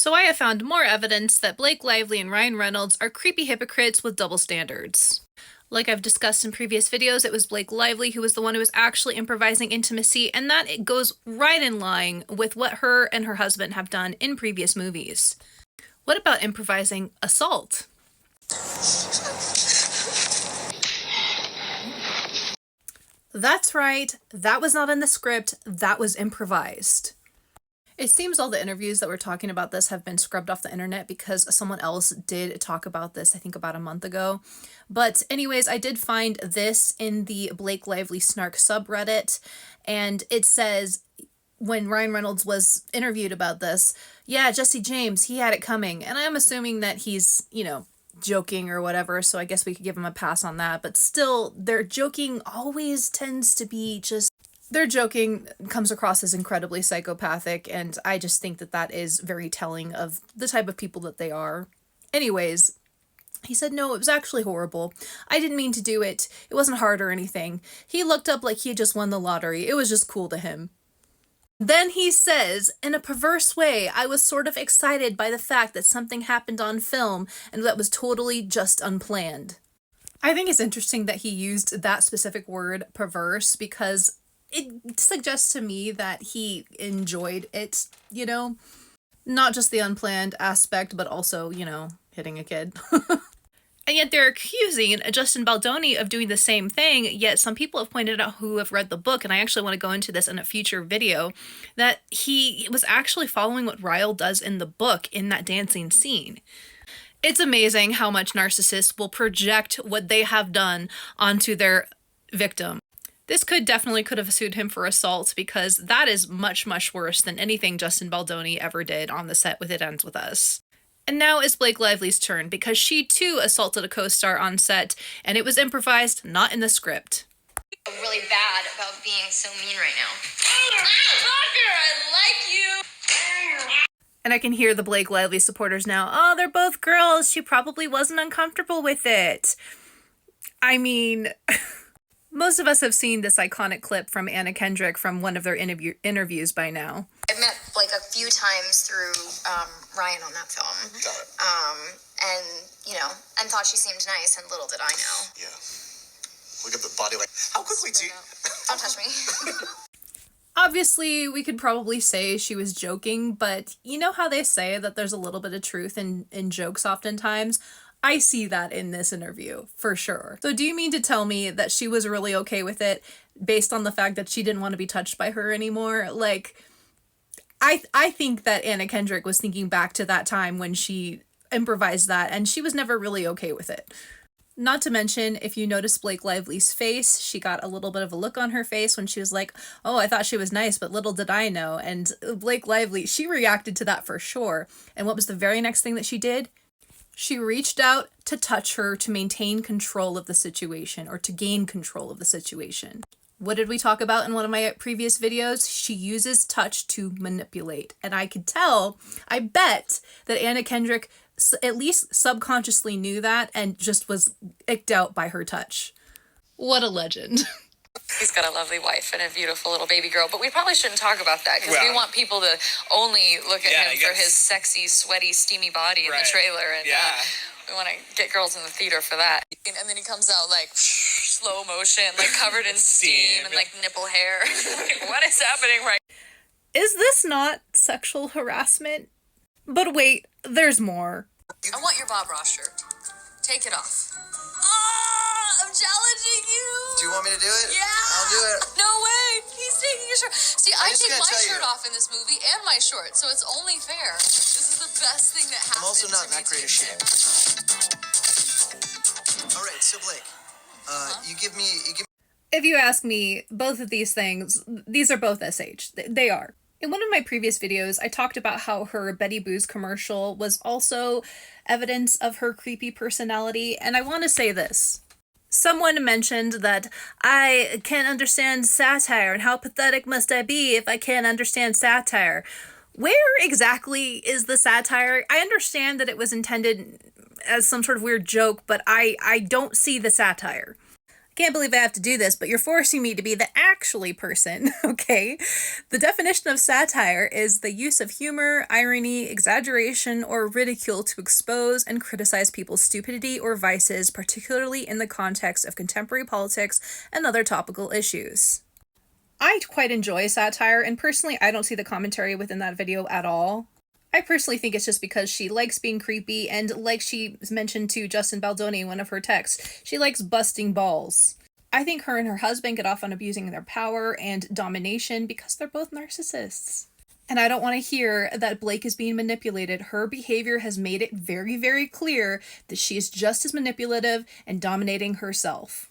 So I have found more evidence that Blake Lively and Ryan Reynolds are creepy hypocrites with double standards. Like I've discussed in previous videos, it was Blake Lively who was the one who was actually improvising intimacy, and that it goes right in line with what her and her husband have done in previous movies. What about improvising assault? That's right, that was not in the script, that was improvised. It seems all the interviews that we're talking about this have been scrubbed off the internet because someone else did talk about this, I think about a month ago. But anyways, I did find this in the Blake Lively Snark subreddit, and it says, when Ryan Reynolds was interviewed about this, yeah, Jesse James, he had it coming. And I'm assuming that he's, joking or whatever, so I guess we could give him a pass on that. But still, their joking always tends to be just... Their joking comes across as incredibly psychopathic, and I just think that that is very telling of the type of people that they are. Anyways, he said, no, it was actually horrible. I didn't mean to do it. It wasn't hard or anything. He looked up like he had just won the lottery. It was just cool to him. Then he says, in a perverse way, I was sort of excited by the fact that something happened on film and that was totally just unplanned. I think it's interesting that he used that specific word, perverse, because it suggests to me that he enjoyed it, not just the unplanned aspect, but also, hitting a kid. And yet they're accusing Justin Baldoni of doing the same thing, yet some people have pointed out who have read the book, and I actually want to go into this in a future video, that he was actually following what Ryle does in the book in that dancing scene. It's amazing how much narcissists will project what they have done onto their victim. This could have sued him for assault, because that is much, much worse than anything Justin Baldoni ever did on the set with It Ends With Us. And now it's Blake Lively's turn, because she too assaulted a co-star on set, and it was improvised, not in the script. Really bad about being so mean right now. Fucker, I like you! And I can hear the Blake Lively supporters now, oh, they're both girls, she probably wasn't uncomfortable with it. I mean... Most of us have seen this iconic clip from Anna Kendrick from one of their interviews by now. I've met Blake a few times through Ryan on that film. Got it. And thought she seemed nice, and little did I know. Yeah. Look at the body, like, how quickly do you... Don't touch me. Obviously, we could probably say she was joking, but you know how they say that there's a little bit of truth in jokes oftentimes? I see that in this interview, for sure. So do you mean to tell me that she was really okay with it based on the fact that she didn't want to be touched by her anymore? Like, I think that Anna Kendrick was thinking back to that time when she improvised that, and she was never really okay with it. Not to mention, if you notice Blake Lively's face, she got a little bit of a look on her face when she was like, oh, I thought she was nice, but little did I know. And Blake Lively, she reacted to that for sure. And what was the very next thing that she did? She reached out to touch her to maintain control of the situation, or to gain control of the situation. What did we talk about in one of my previous videos? She uses touch to manipulate. And I could tell, I bet that Anna Kendrick at least subconsciously knew that and just was icked out by her touch. What a legend. He's got a lovely wife and a beautiful little baby girl, but we probably shouldn't talk about that, because we want people to only look at him for his sexy, sweaty, steamy body in the trailer, and we want to get girls in the theater for that. And then he comes out like slow motion, like covered in steam and like nipple hair. Like, what is happening right now? Is this not sexual harassment? But wait, there's more. I want your Bob Ross shirt. Take it off. I'm challenging you. Do you want me to do it? Yeah. I'll do it. No way. He's taking your shirt. See, I just take gotta my tell shirt you. off in this movie and my shorts, so it's only fair. This is the best thing that happened. I'm also not in to me that great a shape. All right, so Blake, you give me... If you ask me, both of these things, these are both SH. They are. In one of my previous videos, I talked about how her Betty Boos commercial was also evidence of her creepy personality, and I want to say this. Someone mentioned that I can't understand satire, and how pathetic must I be if I can't understand satire. Where exactly is the satire? I understand that it was intended as some sort of weird joke, but I don't see the satire. Can't believe I have to do this, but you're forcing me to be the actually person, okay? The definition of satire is the use of humor, irony, exaggeration, or ridicule to expose and criticize people's stupidity or vices, particularly in the context of contemporary politics and other topical issues. I quite enjoy satire, and personally, I don't see the commentary within that video at all. I personally think it's just because she likes being creepy, and like she mentioned to Justin Baldoni in one of her texts, she likes busting balls. I think her and her husband get off on abusing their power and domination because they're both narcissists. And I don't want to hear that Blake is being manipulated. Her behavior has made it very, very clear that she is just as manipulative and dominating herself.